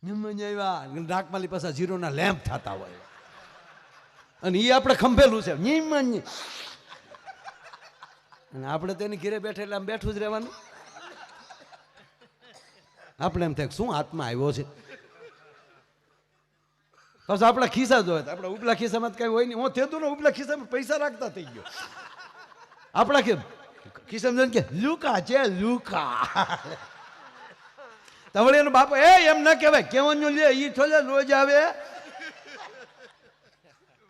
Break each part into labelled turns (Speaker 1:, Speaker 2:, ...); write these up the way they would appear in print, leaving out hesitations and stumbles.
Speaker 1: નાકમાલી પાછા જીરોના લેમ્પ થતા હોય અને એ આપણે ખંભેલું છે અને આપણે તેની ઘેરે બેઠે એટલે આમ બેઠું જ રહેવાનું. આપણે એમ થાય શું આત્મા આવ્યો છે. બસ આપણા ખિસ્સા જોવે આપણા ઉપલા ખિસ્સામાં કઈ હોય નહીં. હું થતું ને ઉપલા ખિસ્સામાં પૈસા રાખતા થઈ ગયો. આપણા ખિસ્સામાં કે લુકા છે લુકા. તવળે એનો બાપો એમ ના કહેવાય કેવાનું લે ઈ થોડે રોજ આવે.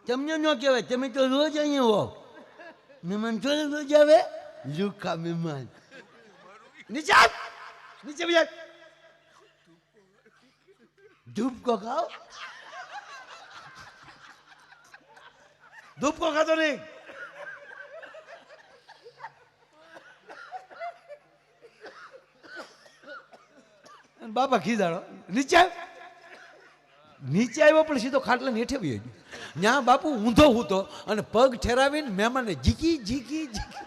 Speaker 1: તમને ન કહેવાય તમે તો રોજ અહીંયા હો. મહેમાન થોડે રોજ આવે લુકા મહેમાન. નીચે નીચે બીજા ધૂપકો ખાઓ. ધૂપકો ખાતો નહીં. બાપા ખીજાડો નીચે નીચે આવ્યો પણ સીધો ખાટલા હેઠે બી ગયો. ત્યાં બાપુ ઊંધો હૂતો અને પગ ઠેરાવીને મહેમાનને ઝીકી ઝીકી ઝીકી.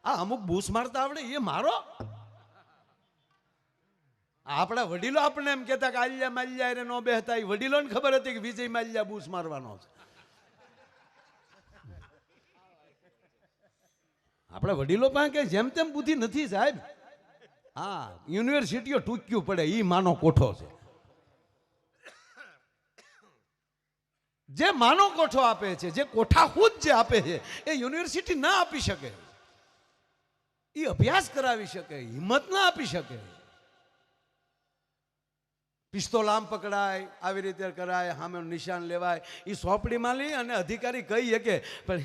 Speaker 1: આ અમુક બૂસ મારતા આવડે એ મારો. આપણા વડીલો આપણને એમ કહેતા કે આલ્યા માલ્યા રે નો બેહતા. એ વડીલોને ખબર હતી કે વિજય માલ્યા બૂસ મારવાનો છે. આપણા વડીલો પાસે કે જેમ તેમ બુદ્ધિ નથી સાહેબ. હા યુનિવર્સિટીઓ ટૂંક્યું પડે એ માનો કોઠો છે. જે માનો કોઠો આપે છે જે કોઠાહૂદ જે આપે છે એ યુનિવર્સિટી ના આપી શકે. એ અભ્યાસ કરાવી શકે હિંમત ના આપી શકે. પિસ્તોલ આમ પકડાય આવી રીતે કરાય સામે નિશાન લેવાય એ સોંપડીમાં લઈ અને અધિકારી કહી શકે પણ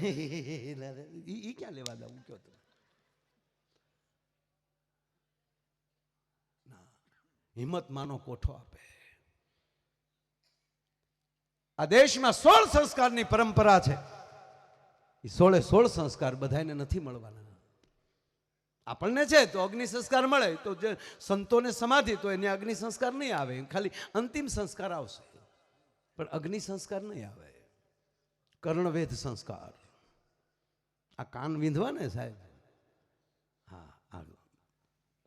Speaker 1: એ ક્યાં લેવા દઉં કયો તો. હિંમત માનો કોઠો આપે. આ દેશમાં 16 સંસ્કારની પરંપરા છે. એ 16 સંસ્કાર બધાને નથી મળવાના. આપણને છે તો અગ્નિ સંસ્કાર મળે તો જે સંતોને સમાધિ તો એને અગ્નિ સંસ્કાર નહીં આવે. ખાલી અંતિમ સંસ્કાર આવશે પણ અગ્નિ સંસ્કાર નહીં આવે. કર્ણવેધ સંસ્કાર આ કાન વીંધવા ને સાહેબ. હા આ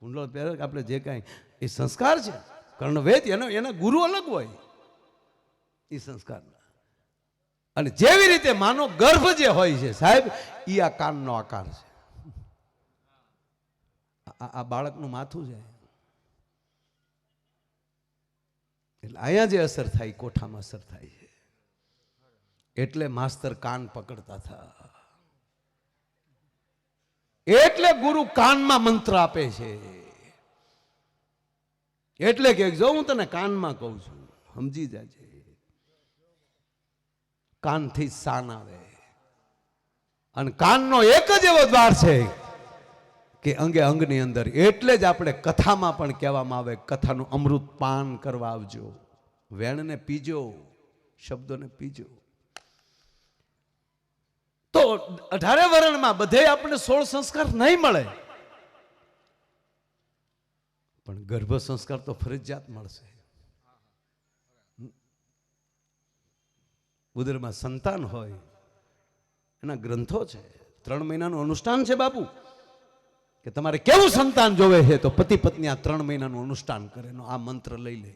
Speaker 1: કુંડલો પહેરે આપણે જે કાંઈ એ સંસ્કાર છે કર્ણવેદ એના ગુરુ અલગ હોય એ સંસ્કાર. અને જેવી રીતે માનો ગર્ભ જે હોય છે સાહેબ એ આ કાનનો આકાર છે. આ બાળકનું માથું છે એટલે અહીંયા જે અસર થાય કોઠામાં અસર થાય છે. એટલે માસ્તર કાન પકડતા હતા. એટલે ગુરુ કાનમાં મંત્ર આપે છે. એટલે કે જો હું તને કાનમાં કહું છું સમજી જાય. કાનથી શાન આવે અને કાનનો એક જ એવો દ્વાર છે કે અંગે અંગની અંદર. એટલે જ આપણે કથામાં પણ કહેવામાં આવે કથાનું અમૃત પાન કરવા આવજો. વેણને પીજો શબ્દોને પીજો. તો 18 વર્ણમાં બધે આપણે 16 સંસ્કાર નહીં મળે પણ ગર્ભ સંસ્કાર તો ફરજિયાત મળશે. ઉદરમાં સંતાન હોય એના ગ્રંથો છે. 3 મહિનાનું અનુષ્ઠાન છે બાપુ કે તમારે કેવું સંતાન જોવે છે તો પતિ પત્ની આ 3 મહિનાનું અનુષ્ઠાન કરે. આ મંત્ર લઈ લે.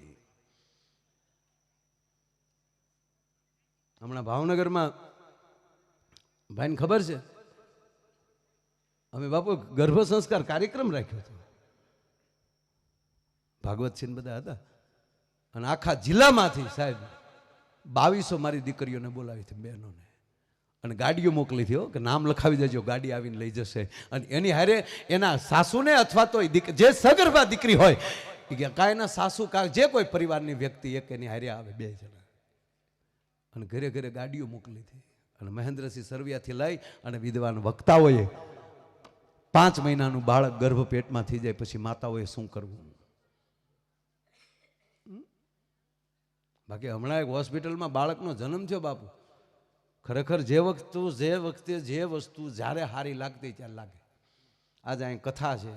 Speaker 1: હમણાં ભાવનગરમાં ભાઈને ખબર છે અમે બાપુ ગર્ભ સંસ્કાર કાર્યક્રમ રાખ્યો હતો. ભાગવતસિંહ બધા હતા અને આખા જિલ્લામાંથી સાહેબ 2200 મારી દીકરીઓને બોલાવી હતી બહેનોને. અને ગાડીઓ મોકલી હતી કે નામ લખાવી દેજો ગાડી આવીને લઈ જશે. અને એની હારે એના સાસુને અથવા તો જે સગર્ભા દીકરી હોય કાંઈ એના સાસુ કા જે કોઈ પરિવારની વ્યક્તિ એક એની હારે આવે 2 જણા. અને ઘરે ઘરે ગાડીઓ મોકલી હતી. અને મહેન્દ્રસિંહ સરવિયાથી લઈ અને વિદ્વાન વક્તાઓએ 5 મહિનાનું બાળક ગર્ભ પેટમાં થઈ જાય પછી માતાઓએ શું કરવું. બાકી હમણાં એક હોસ્પિટલમાં બાળકનો જન્મ થયો બાપુ. ખરેખર જે વખતે જે વસ્તુ જ્યારે સારી લાગતી ત્યારે લાગે. આજે અહીં કથા છે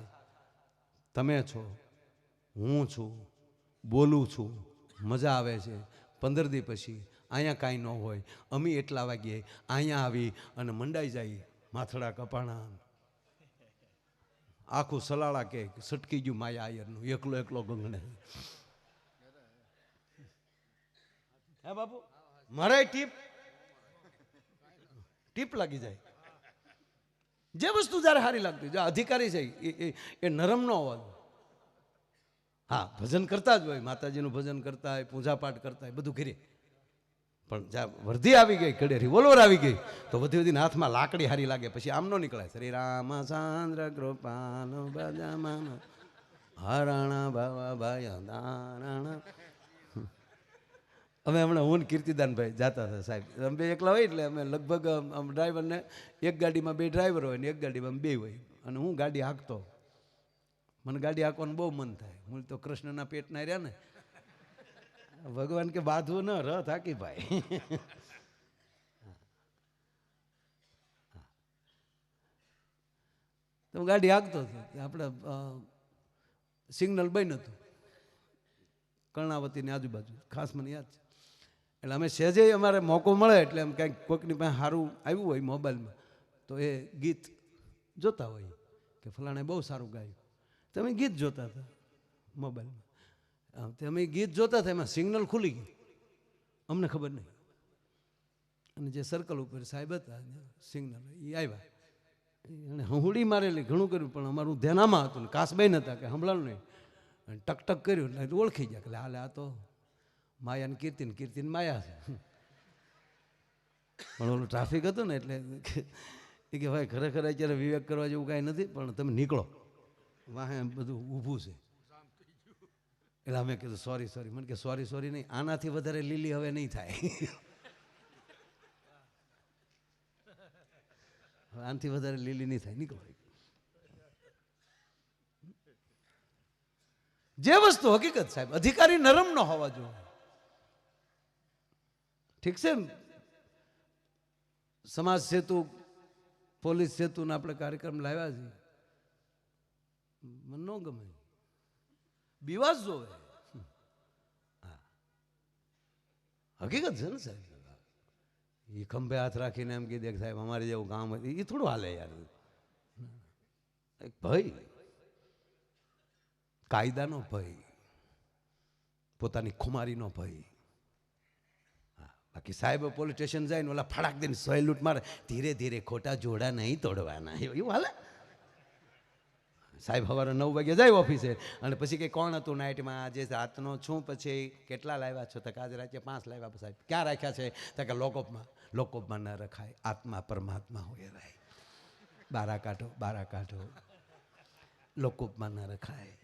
Speaker 1: તમે છો હું છું બોલું છું મજા આવે છે. 15 દી પછી અહીંયા કાંઈ ન હોય અમે એટલા વાગ્યે અહીંયા આવી અને મંડાઈ જાય માથડા કપાણા આખું સલાળા કે સટકી ગયું માયા આયરનું એકલો ગંગણે. હે બાપુ મારે ટીપ લાગી જાય. જે વસ્તુ જ્યારે સારી લાગતી જે અધિકારી છે એ નરમ ન હોવા જોઈએ. હા ભજન કરતા જ હોય, માતાજીનું ભજન કરતા હોય, પૂજા પાઠ કરતા હોય, બધું કરીએ, પણ જ્યાં વર્ધી આવી ગઈ, કડે રિવોલ્વર આવી ગઈ તો વધી હાથમાં લાકડી હારી લાગે, પછી આમ નો નીકળાય. શ્રી રામચંદ્ર કૃપાલ બજામાન હરાણા બાવા ભાઈ દારાણા. અમે હમણાં હું કીર્તિદાનભાઈ જાતા હતા સાહેબ, અમે બે એકલા હોય એટલે અમે લગભગ ડ્રાઈવરને એક ગાડીમાં બે ડ્રાઈવર હોય ને એક ગાડીમાં બે હોય, અને હું ગાડી હાંકતો. મને ગાડી હાંકવાનું બહુ મન થાય. હું તો કૃષ્ણના પેટના રહ્યા ને, ભગવાન કે બાંધવું ન રથ હાકી ભાઈ. તો હું ગાડી હાંકતો હતો, આપણે સિગ્નલ બંધ હતું કર્ણાવતીની આજુબાજુ, ખાસ મને યાદ છે. એટલે અમે સહેજે અમારે મોકો મળે એટલે એમ કંઈક કોઈકની પાસે સારું આવ્યું હોય મોબાઈલમાં તો એ ગીત જોતા હોય કે ફલાણે બહુ સારું ગાયું, તો અમે ગીત જોતા હતા મોબાઈલમાં. તે અમે ગીત જોતા હતા, એમાં સિગ્નલ ખુલી ગયું, અમને ખબર નહીં. અને જે સર્કલ ઉપર સાહેબ હતા સિગ્નલ એ આવ્યા, અને હંહુડી મારેલી ઘણું કર્યું, પણ અમારું ધ્યાન આમાં હતું ને કાસબાઈ નહોતા કે સંભળાણું નહીં. ટક ટક કર્યું એટલે ઓળખી ગયા કે હાલે આ તો માયાને કીર્તિન માયા છે. પણ ઓલું ટ્રાફિક હતું ને એટલે એ કે ભાઈ ખરેખર અત્યારે વિવેક કરવા જેવું કાંઈ નથી, પણ તમે નીકળો, વાહે બધું ઊભું છે. એટલે અમે કીધું સોરી. મને કે સોરી નહીં, આનાથી વધારે લીલી હવે નહીં થાય. આનાથી વધારે લીલી નહીં થાય, નીકળો. જે વસ્તુ હકીકત સાહેબ, અધિકારી નરમ ન હોવા જોઈએ. ઠીક છે, સમાજ સેતુ પોલીસ સેતુના આપણે કાર્યક્રમ લાવ્યા છીએ, મને ન ગમે, બીવાસ જોવે. હકીકત છે ને સાહેબ, એ ખંભે હાથ રાખીને એમ કીધે સાહેબ અમારે જેવું કામ હોય એ થોડું હાલે યાર. ભય, કાયદાનો ભય, પોતાની ખુમારીનો ભય. બાકી સાહેબ પોલીસ સ્ટેશન જાય ને ઓલા ફડાક દઈને સહેલૂટ મારે, ધીરે ધીરે ખોટા જોડા નહીં તોડવાના, એવું હાલે. સાહેબ સવારે 9 વાગે જાય ઓફિસે, અને પછી કે કોણ હતું નાઇટમાં આજે રાતનો છું, પછી કેટલા લાવ્યા છો, તો આજે રાતે 5 લાવ્યા. સાહેબ ક્યાં રાખ્યા છે, તો કે લોકઅપમાં ન રખાય, આત્મા પરમાત્મા હોય રાય, બારા કાઢો, લોકઅપમાં ન રખાય.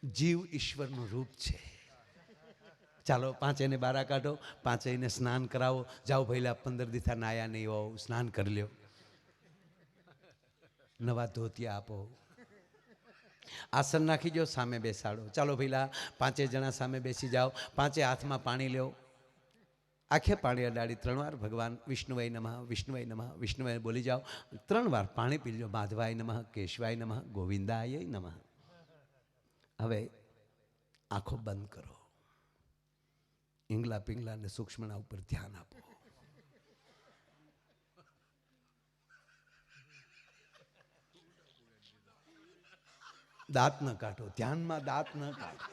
Speaker 1: જીવ ઈશ્વરનું રૂપ છે. ચાલો 5 એને બારા કાઢો, 5 એને સ્નાન કરાવો, જાઓ ભઈલા 15 દિવસા નાયા નહીં હોવ, સ્નાન કરી લ્યો, નવા ધોતિયા આપો, આસન નાખી દો, સામે બેસાડો. ચાલો ભઈલા 5 જણા સામે બેસી જાઓ, 5 હાથમાં પાણી લ્યો, આખે પાણી અડાડી 3 વાર ભગવાન વિષ્ણુવાય નમઃ, વિષ્ણુવાય નમઃ, વિષ્ણુવાય બોલી જાઓ. 3 વાર પાણી પી લો, માધવાય નમઃ, કેશવાય નમઃ, ગોવિંદાય નમઃ. હવે આંખો બંધ કરો, ઈંગલા પિંગલા અને સૂક્ષ્મના ઉપર ધ્યાન આપો. દાંત ન કાઢો, ધ્યાનમાં દાંત ન કાઢો.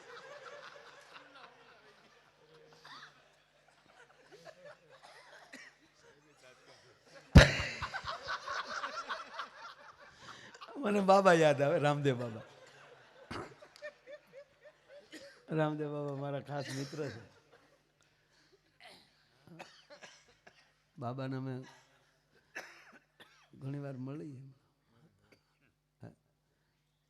Speaker 1: મને બાબા યાદ આવે, રામદેવ બાબા. રામદેવ બાબા મારા ખાસ મિત્ર છે. બાબાને અમે ઘણી વાર મળીએ.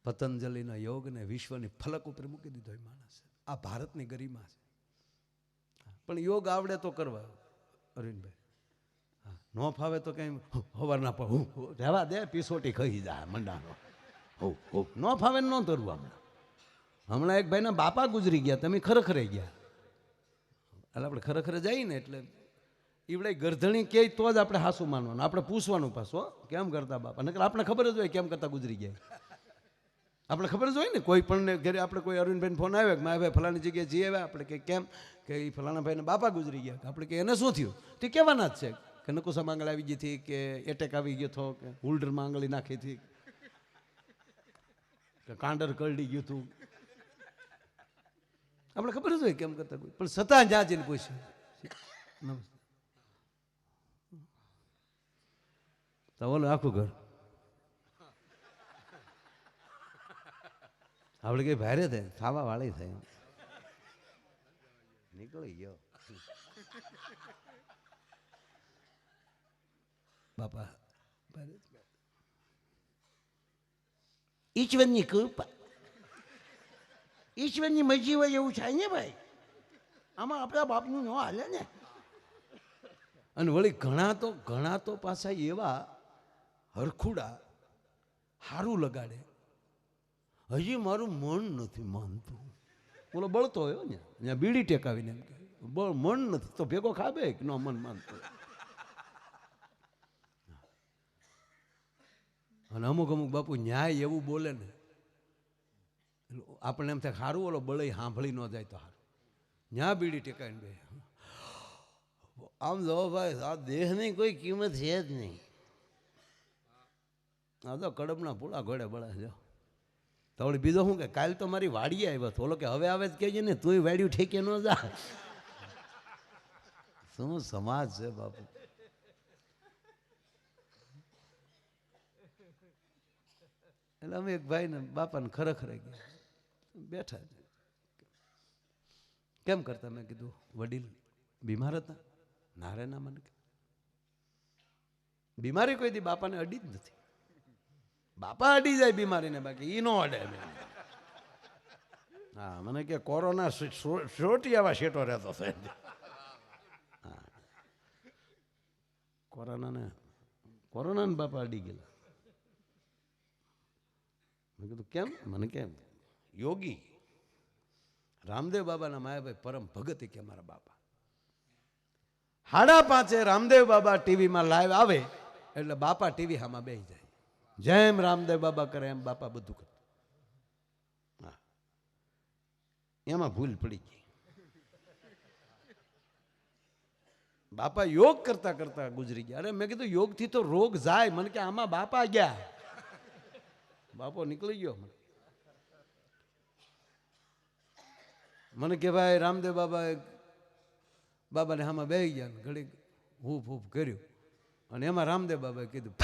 Speaker 1: પતંજલિના યોગને વિશ્વની ફલક ઉપર મૂકી દીધો એ માણસ. આ ભારતની ગરિમા છે. પણ યોગ આવડે તો કરવા અરવિંદભાઈ, ન ફાવે તો કઈ હવારના પર રહેવા દે, પીસોટી ખાઈ જાય મંડાનો. ન ફાવે ન તરવું. હમણાં એક ભાઈના બાપા ગુજરી ગયા, તમે ખરેખર ગયા. એટલે આપણે ખરેખર જઈએ ને એટલે ઈવડે ગરધણી કહે તો જ આપણે હાસું માનવાનું, આપણે પૂછવાનું પાછું કેમ કરતા બાપા, નકર આપણે ખબર જ હોય કેમ કરતા ગુજરી ગયા. આપણે ખબર જ હોય ને, કોઈ પણ ઘરે આપણે કોઈ અરવિંદભાઈને ફોન આવ્યો કે મારા ભાઈ ફલાણી જગ્યાએ જઈ આવ્યા, આપણે કે કેમ, કે એ ફલાણા ભાઈના બાપા ગુજરી ગયા, આપણે કે એને શું થયું, તે કહેવાના જ છે કે નકુસા માંગળ આવી ગઈ હતી, કે એટેક આવી ગયો હતો, કે હોલ્ડરમાં આંગળી નાખી હતી, કે કાંડર કરડી ગયું હતું. આપણે ખબર જ હોય કેમ કરતા કોઈ, પણ છતાં જ્યાં જઈને પૂછ્યું તો બોલો આખું ઘર આપણે કઈ ભારે થાય, ખાવા વાળી થાય, નીકળી ગયો બાપા.
Speaker 2: ઈશ્વરની કૃપા, ઈશ્વરની મરજી હોય એવું થાય ને ભાઈ. આમાં આપણા બાપનું ન હાલે ને.
Speaker 1: અને વળી ઘણા તો પાછા એવા હરખુડા હારું લગાડે, હજી મારું મન નથી માનતું. બોલો બળતો હોય ને ત્યાં બીડી ટેકાવીને એમ કે મન નથી તો ભેગો ખાબે કે ન મન માનતો. અને અમુક બાપુ ન્યાય એવું બોલે ને આપણને એમ થાય સારું ઓલો બળે સાંભળી ન જાય તો સારું. ન્યા બીડી ટેકાવીને બે
Speaker 2: આમ જો ભાઈ આ દેહની કોઈ કિંમત છે જ નહીં.
Speaker 1: આ તો કડબના પૂળા ઘોડે બળે જો. તો વળી બીજો શું કે કાલ તો મારી વાડીએ આવ્યો હતો, ઓલો કે હવે આવે જ કહેજે ને તુંય વાડ્યું ઠેકે ન જા. શું સમાજ છે બાપુ. એટલે અમે એક ભાઈ ને બાપાને ખરેખર ગયા બેઠા કેમ કરતા, મેં કીધું વડીલ બીમાર હતા. નારે ના મને કે બીમારી કોઈ દી બાપાને અડી જ નથી. બાપા અડી જાય બીમારીને, બાકી ઈ નો અડે. હા મને કે કોરોના શોટી આવા શેટો રહેતો છે. હા કોરોનાને બાપા અડી ગયેલા. મેં કીધું કેમ? મને કેમ યોગી રામદેવ બાબાના માયાભાઈ પરમ ભગત કે મારા બાપા 5:30 રામદેવ બાબા ટીવીમાં લાઈવ આવે એટલે બાપા ટીવી હામાં બેસી જાય. જેમ રામદેવ બાબા કરે એમ બાપા બધું કરે. હા એમાં ભૂલ પડી ગઈ. બાપા યોગ કરતા કરતા ગુજરી ગયા. અરે મેં કીધું યોગથી તો રોગ જાય. મને કે આમાં બાપા ગયા. બાપો નીકળી ગયો. મને કે ભાઈ રામદેવ બાબાને આમાં બેસી ગયા, ઘડી હૂફ હૂફ કર્યું અને એમાં રામદેવ બાબાએ કીધું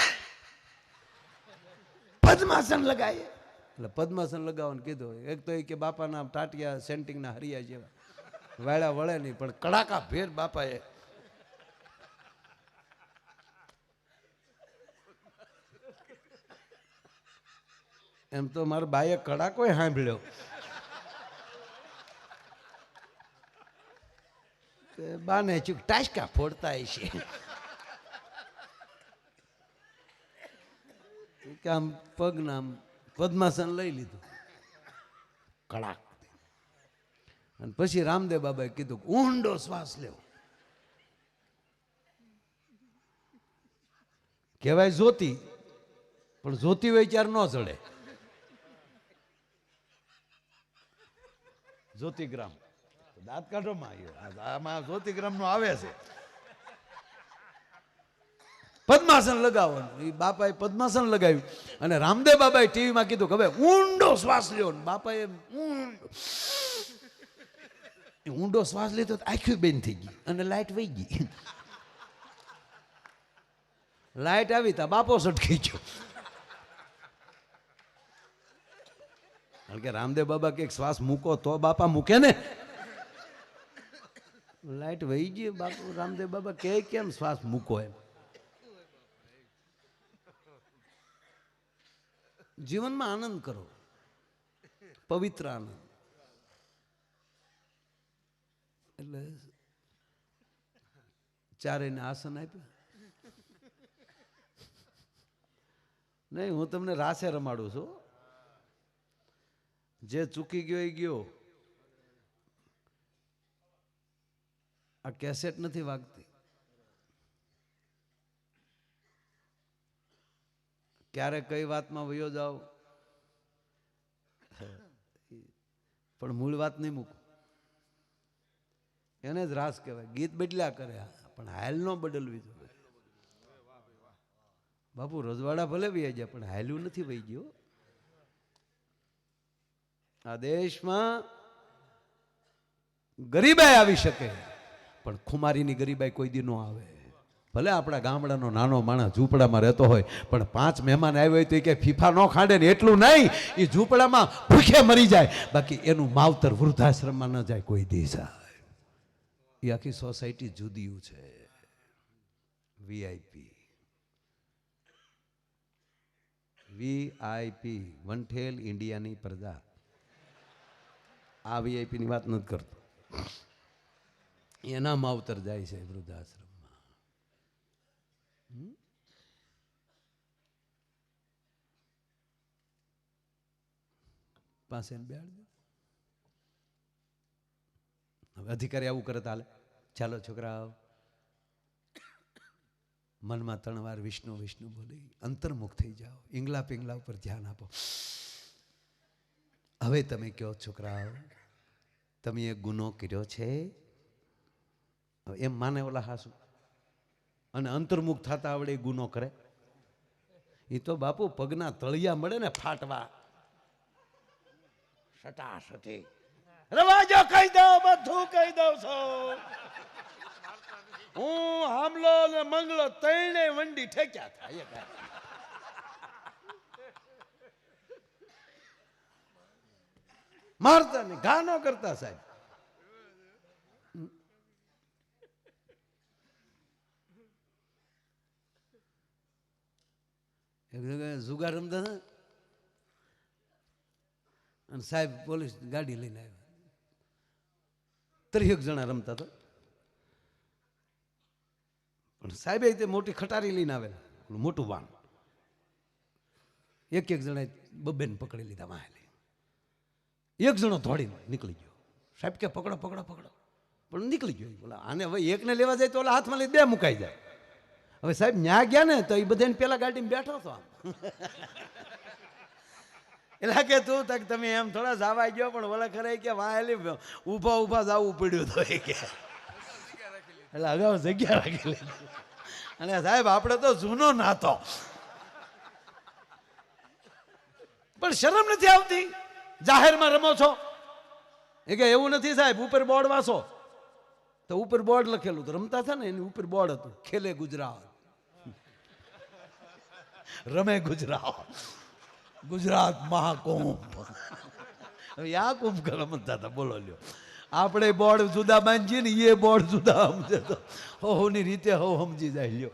Speaker 2: પદ્માસન લગાય.
Speaker 1: એટલે પદ્માસન લગાવવાનું કીધું. એક તો એ કે બાપાના ટાટિયા સેન્ટિંગના હરિયા જેવા વાળા વળે નહીં, પણ કડાકા ભેર બાપાએ એમ તો મારા બાએ કડાકો સાંભળ્યો. બાને ચૂક ટાચકા ફોડતા છે કે આમ પગના પદ્માસન લઈ લીધું કડાક. અને પછી રામદેવ બાબાએ કીધું ઊંડો શ્વાસ લેવો. કહેવાય જ્યોતિ, પણ જ્યોતિ હોય ત્યારે ન ચડે. જ્યોતિગ્રામ દાંત કાઢોમાં આમાં જ્યોતિગ્રામ નો આવે છે. પદ્માસન લગાવવાનું. એ બાપાએ પદ્માસન લગાવ્યું અને રામદેવ બાબાએ ટીવીમાં કીધું કે હવે ઊંડો શ્વાસ લ્યો. બાપાએ ઊંડો શ્વાસ લીધો આખી બેન થઈ ગઈ અને લાઈટ વહી ગઈ. લાઈટ આવી તા બાપો સટકી ગયો. કારણ કે રામદેવ બાબા કે શ્વાસ મૂકો તો બાપા મૂકે ને. લાઈટ વહી ગઈ. બાપુ રામદેવ બાબા કે કેમ શ્વાસ મૂકો એમ. જીવનમાં આનંદ કરો, પવિત્ર આનંદ. એટલે ચારેયને આસન આપ્યું. નહીં હું તમને રાસે રમાડું છું. જે ચૂકી ગયો એ ગયો. આ કેસેટ નથી વાગતી. ક્યારે કઈ વાતમાં વયો જાઓ પણ મૂળ વાત નહીં મૂકું. એને જ રાસ કહેવાય. ગીત બદલ્યા કરે પણ હાલ ન બદલવી જોઈએ. બાપુ રજવાડા ભલે વહી જાય પણ હાલ્યું નથી વહી ગયો. આ દેશમાં ગરીબાઈ આવી શકે, પણ ખુમારીની ગરીબાઈ કોઈ દી ન આવે. ભલે આપણા ગામડાનો નાનો માણસ ઝૂંપડામાં રહેતો હોય, પણ 5 મહેમાન આવ્યો હોય તો એ કે ફીફા ન ખાંડે ને એટલું નહીં, એ ઝૂંપડામાં ભૂખે મરી જાય, બાકી એનું માવતર વૃદ્ધાશ્રમમાં ન જાય કોઈ દી સાહેબ. એ આખી સોસાયટી જુદીયું છે. વીઆઈપી વીઆઈપી વંઠેલ ઇન્ડિયાની પ્રજા. આ વીઆઈપી ની વાત નથી કરતો, એના માવતર જાય છે વૃદ્ધાશ્રમમાં. પાસે બેડ. હવે અધિકારી આવું કરે તાલે, ચાલો છોકરાઓ મનમાં 3 વાર વિષ્ણુ વિષ્ણુ બોલી અંતર્મુખ થઈ જાઓ, ઈંગલા પિંગલા ઉપર ધ્યાન આપો. હવે તમે કહો છોકરાઓ, તમે એ ગુનો કર્યો છે? એમ માને ઓલા હાસુ, અને અંતર્મુખ થતા આવડે એ ગુનો કરે? એ તો બાપુ પગના તળિયા મળે ને ફાટવા, સટાસટી રવાજો કહી દો, બધું કહી દઉં છું. હું હામલો ને મંગલો ત્રણે વંડી ઠેક્યા થાય. મારતા ને ગાનો કરતા સાહેબ. એક જગ્યાએ જુગાર રમતા હતા અને સાહેબ પોલીસ ગાડી લઈને આવ્યા. 30 જણા રમતા હતા, પણ સાહેબે તે મોટી ખટારી લઈને આવેલા, મોટું વાન. એક જણા બબેન પકડી લીધા વાહે. એક જણો દોડીને નીકળી ગયો. સાહેબ કે પકડો પકડો પકડો, પણ નીકળી ગયો. બોલા આને હવે એકને લેવા જાય તો ઓલા હાથમાં લઈ 2 મુકાઈ જાય. હવે સાહેબ ન્યા ગયા ને તો એ બધાને પેલા ગાડીમાં બેઠો હતો આમ. એટલે કે તું તક તમે એમ થોડા જવા ગયો, પણ ઓલા ખરે કે વાહેલી ઊભા ઊભા જવું પડ્યું તો એ કે, એટલે અગાઉ જગ્યા રાખી લીધી. અને સાહેબ આપણે તો જૂનો નાતો, પણ શરમ નથી આવતી? જાહેરમાં રમો છો એ કે એવું નથી સાહેબ, ઉપર બોર્ડ વાંચો. તો ઉપર બોર્ડ લખેલું તો રમતા હતા ને, એની ઉપર બોર્ડ હતું, ખેલે ગુજરાત, રમે ગુજરાત, ગુજરાત મહાકુંભ. હવે આ કુંભ રમતા હતા, બોલો લ્યો. આપણે બોર્ડ જુદા બાંધીએ ને, એ બોર્ડ જુદા સમજે તો હોની રીતે હો સમજી જાય. લ્યો,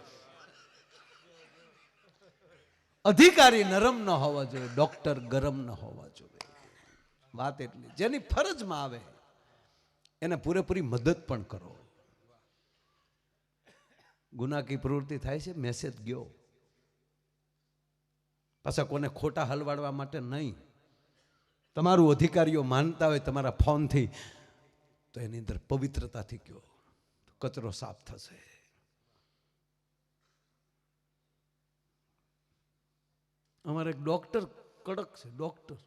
Speaker 1: અધિકારી નરમ ન હોવા જોઈએ, ડોક્ટર ગરમ ન હોવા જોઈએ. વાત એટલી, જેની ફરજમાં આવે એને પૂરેપૂરી મદદ પણ કરો. ગુનાકી પ્રવૃત્તિ થાય છે, મેસેજ ગયો. પાછા કોને ખોટા હલવાડવા માટે નહીં. તમારું અધિકારીઓ માનતા હોય તમારા ફોનથી, તો એની અંદર પવિત્રતાથી ગયો, કચરો સાફ થશે. અમારે એક ડોક્ટર કડક છે, ડોક્ટર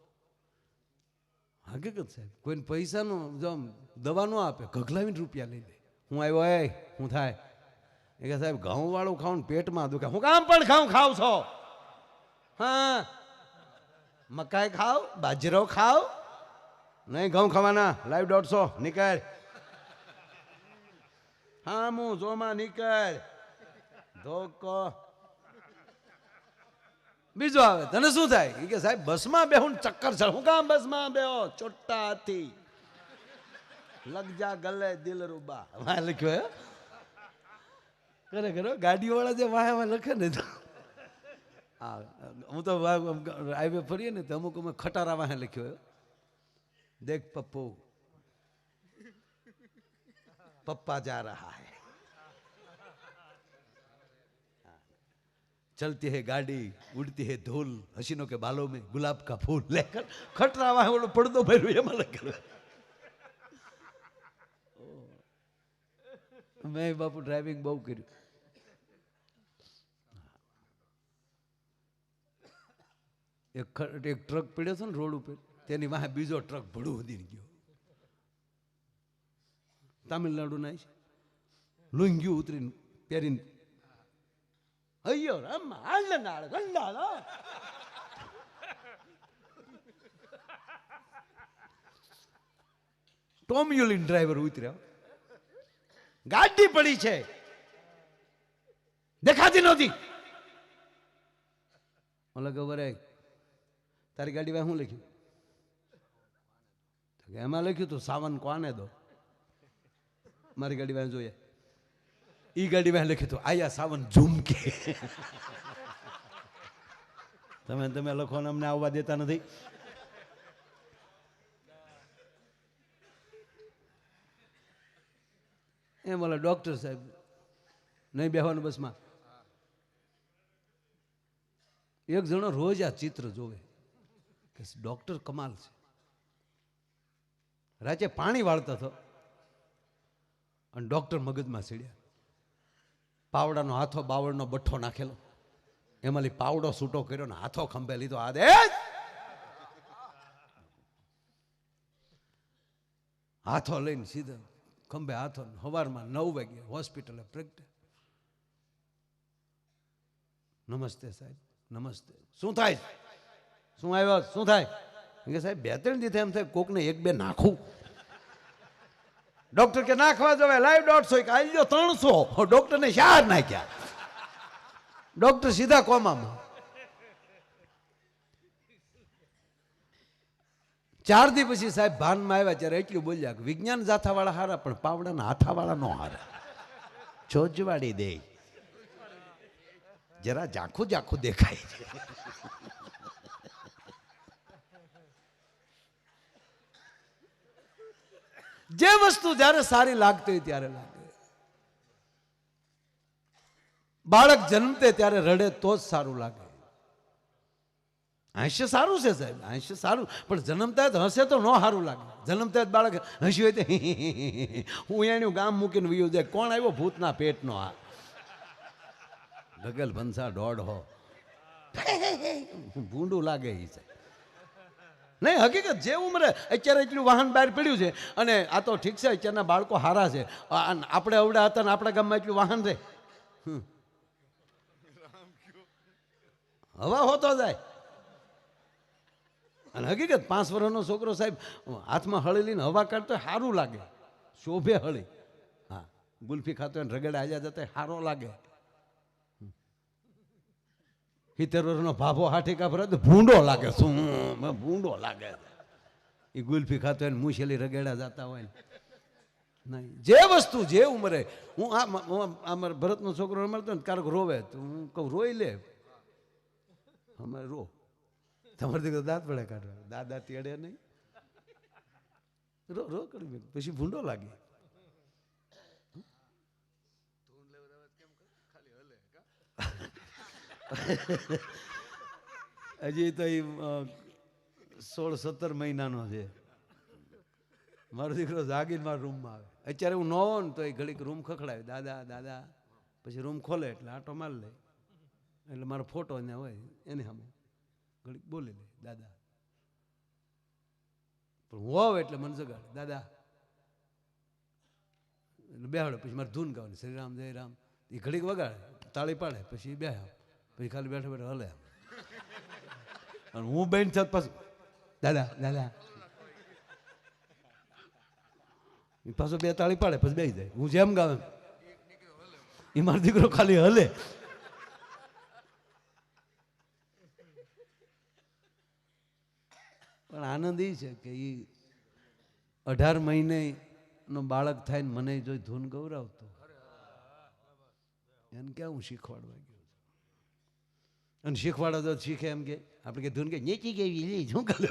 Speaker 1: હકીકત સાહેબ. કોઈને પૈસાનો જો દવા ન આપે, ગગલાવીને રૂપિયા લઈ લે. હું આવ્યો, એ હું થાય? એ કે સાહેબ ઘઉં વાળું ખાવ ને પેટમાં દુખે. હું કામ પણ ઘઉં ખાવ છો? હા, મકાઈ ખાવ, બાજરો ખાવ? નહીં, ઘઉં ખાવાના. લાઈવ 150 નીકળ. હા હું જોમાં નીકળ. ધોકો બીજો આવે, તને શું થાય? એ કે સાહેબ બસમાં બેહું ચક્કર ચડ. હું કામ બસમાં બેહો? ચોટ્ટા હાથી લગ જા ગલે દિલ રૂબા. વાહ લખ્યો ખરેખર. ગાડીઓ વાળા જે વાહ લખે ને, હા હું તો હાઈવે ફરીએ ને તો અમુક અમે ખટારા વાહે લખ્યો. દેખ પપ્પુ પપ્પા જા રહા હૈ, चलती है गाड़ी, उड़ती है धूल, हसीनों के बालों में गुलाब का फूल. लेकर खटरा वाह बोलो પડદો ભર્યો એમાં લખેલું. મેં બાપુ ડ્રાઇવિંગ બહુ કર્યું. એક ટ્રક પડ્યો હતો ને રોડ ઉપર, તેની વાહે બીજો ટ્રક ભડું ઉડીને ગયો. તામિલનાડુ ના છે, લુંગી ઉતરીને પહેરીને અయ్యో రమ్మ ఆళ్ళనాడు గండాలో ટોમ યુલિન ડ્રાઈવર ઉતર્યા, ગાડી પડી છે, દેખાતી નહોતી. ઓલા ખબર તારી ગાડી વાય શું લખ્યું? એમાં લખ્યું તું સાવન કોને દો. મારી ગાડી વાય જોઈએ, ઈ ગાડી વાય લખ્યું તું આયા સાવન ઝુમકે. તમે લખો ને અમને આવવા દેતા નથી. એમ ઓલા ડોક્ટર સાહેબ નહીં બેહવાનું બસમાં. એક જણો રોજ આ ચિત્ર જોવે કે ડોક્ટર કમાલ છે. રાચે પાણી વાળતા હતો અને ડોક્ટર મગજમાં સીડ્યા. પાવડાનો હાથો બાવળનો બઠ્ઠો નાખેલો, એમાં પાવડો છૂટો કર્યો ને હાથો ખંભે લીધો. આદેશ હાથો લઈને સીધા ખંભે હાથો. સવારમાં 9 વાગે હોસ્પિટલે પ્રેગ્નન્ટ. નમસ્તે સાહેબ, નમસ્તે. શું થાય? શું આવ્યો? શું થાય? કે સાહેબ 2-3 દિવસ એમ થાય કોકને 1-2 નાખું. ડોક્ટર કે નાખવા જવાય, લાઈવ 150 કે આવી ગયો 300. ડોક્ટરને 4 નાખ્યા. ડોક્ટર સીધા કોમામાં. 4 દી પછી સાહેબ ભાનમાં આવ્યા ત્યારે એટલું બોલ્યા કે વિજ્ઞાન જાથાવાળા હારા પણ પાવડાના હાથાવાળા નો હારા. ચોજવાડી દે, જરા ઝાંખું ઝાંખું દેખાય છે. જે વસ્તુ જ્યારે સારી લાગતી હોય ત્યારે લાગે. બાળક જન્મતે ત્યારે રડે તો જ સારું લાગે. હાસ્ય સારું છે સાહેબ, હાસ્ય સારું, પણ જન્મતા જ હશે તો ન સારું લાગે. જન્મતા જ બાળક હસ્યું હોય તો હું એનું ગામ મૂકીને વયું જાય. કોણ આવ્યો? ભૂતના પેટનો. આ ઢગલ ભંસા 1.5 ભૂંડું લાગે એ છે નહીં. હકીકત જે ઉંમરે અત્યારે એટલું વાહન બહાર પડ્યું છે અને આ તો ઠીક છે અત્યારના બાળકો હારા છે. આપણે અવડા હતા ને આપણા ગામમાં એટલું વાહન રહે, હવા હોતો જાય. અને હકીકત 5 વર્ષનો છોકરો સાહેબ હાથમાં હળી લઈને હવા કાઢતો સારું લાગે, શોભે હળી. હા, ગુલ્ફી ખાતો એને રગડે આજા જતા સારો લાગે. 70 વર્ષનો ભાભો હાથી કાપરે તો ભૂંડો લાગે. શું ભૂંડો લાગે એ ગુલ્ફી ખાતો એને મૂછેલી રગેડા જતા હોય નહીં. જે વસ્તુ જે ઉંમરે. હું અમારા ભરતનો છોકરો મળતો ને ક્યારેક રોવે તો હું કહું રોઈ લે, અમારે રો. તમારે દીકરો દાંત પડે કાઢવા, દાદા તેડે નહીં, રો રો કરી પછી ભૂંડો લાગે. હજી તો એ 16-17 મહિનાનો છે. મારો દીકરો જાગીને મારા રૂમમાં આવે. અત્યારે હું ન હોઉં ને તો એ ઘડીક રૂમ ખખડાવે, દાદા દાદા. પછી રૂમ ખોલે એટલે આટો મારી લે, એટલે મારો ફોટો ત્યાં હોય એની સામે ઘડીક બોલી લે દાદા. પણ હું હોવ એટલે મને જગાડે દાદા, એટલે બેહાડે. પછી મારે ધૂન ગાવાની, શ્રી રામ જય રામ. એ ઘડીક વગાડે, તાળી પાડે, પછી બે પછી ખાલી બેઠા બેઠા હલે. અને હું બેન થાત પાછું દાદા દાદા, પાછો 2 તાળી પાડે પછી બેસી જાય. હું જેમ ગાવે એ મારો દીકરો ખાલી હલે. પણ આનંદ એ છે કે એ 18 મહિને નો બાળક થાય ને મને જોઈ ધૂન ગૌરાવતો, એને ક્યાં હું શીખવાડવા ગયો. અને શીખવાડો તો શીખે એમ કે આપણે કે ધૂન કે નીચી ગઈ શું કરે.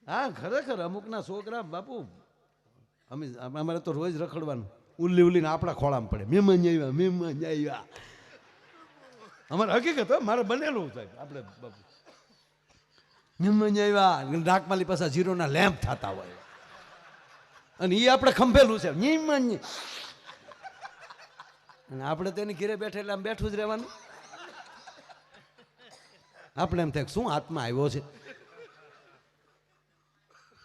Speaker 1: હા ખરેખર અમુકના છોકરા બાપુ, અમારે તો રોજ રખડવાનું, ઉલ્લી ઉલ્લીને આપણા ખોળામાં પડે, મહેમાન આવ્યા મહેમાન આવ્યા. અમારે હકીકત હોય, મારે બનેલું સાહેબ. આપણે બાપુ મહેમાન આવ્યા, નાકમાલી પાસે 0ના લેમ્પ થતા હોય અને એ આપણે ખંભેલું છે મહેમાન. અને આપણે તેની ઘીરે બેઠે એટલે આમ બેઠું જ રહેવાનું. આપણે એમ થાય શું આત્મા આવ્યો છે.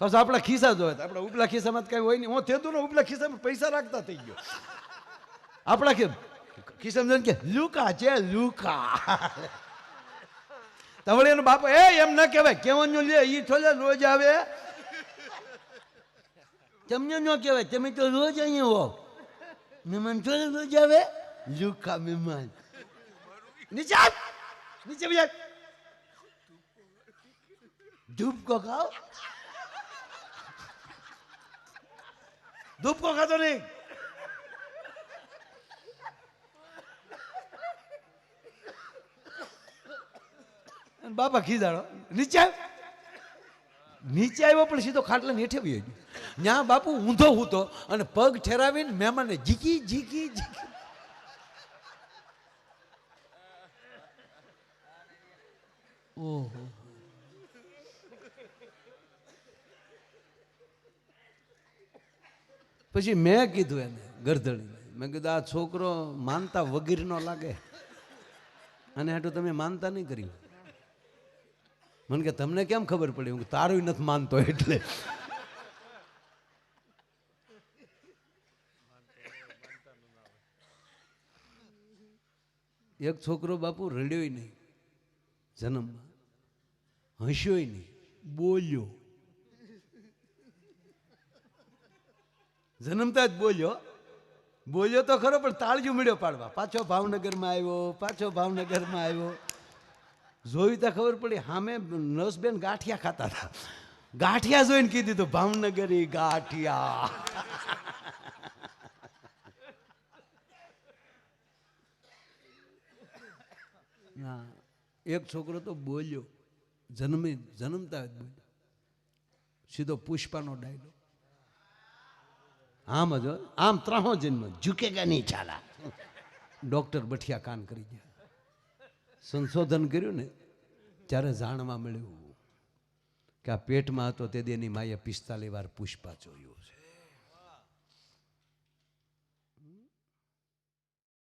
Speaker 1: બસ આપણા ખિસ્સા જોવે, આપણા ઉપલા ખિસ્સામાં કઈ હોય નહીં. હું થતું ને ઉપલા ખિસ્સામાં પૈસા રાખતા થઈ ગયો. આપણા ખિસ્સામાં કે લુકા છે લુકા. તવળીનો બાપો એ એમ ન કહેવાય, કેવાનું લે ઈ થોડે રોજ આવે.
Speaker 2: તમને ન કહેવાય, તમે તો રોજ અહીંયા હો. મહેમાન થોડે રોજ આવે, લુખા મહેમાન.
Speaker 1: નીચે આવ, નીચે બેસ.
Speaker 2: ધૂપકો ખાઓ.
Speaker 1: ધૂપકો ખાતો નહીં. અને બાપા ખીજાડો, નીચે આવ. નીચે આવ્યો પણ સીધો ખાટલા હેઠે બી ગયો. ન્યા બાપુ ઊંધો હૂતો અને પગ ઠેરાવીને મહેમાનને ઝીકી ઝીકી ઝીકી. ઓહો, પછી મેં કીધું એને ગરદડીને, મેં કીધું આ છોકરો માનતા વગેરેનો લાગે અને હાટું તમે માનતા નહીં કર્યું. મને કે તમને કેમ ખબર પડી? હું તારું નથી માનતો એટલે. એક છોકરો બાપુ રડ્યોય નહીં જન્મમાં, હસ્યોય નહીં, બોલ્યો. જન્મતા જ બોલ્યો તો ખરો, પણ તાળીઓ મળ્યો પાડવા. પાછો ભાવનગરમાં આવ્યો. જોઈ ત્યાં ખબર પડી સામે નર્સબેન ગાંઠિયા ખાતા હતા. ગાંઠિયા જોઈને કીધું તો ભાવનગરી ગાંઠિયા. ના, એક છોકરો તો બોલ્યો, જન્મતા જ બોલ્યો. સીધો પુષ્પાનો ડાયલો. આમ જ આમ 3 જન્મ ઝુકેગા નહીં ચાલા. ડોક્ટર બઠિયા કાન કરી ગયા. સંશોધન કર્યું ને ત્યારે જાણવા મળ્યું કે આ પેટમાં હતો તે દેની માએ 45 વાર પુષ્પા જોયું છે.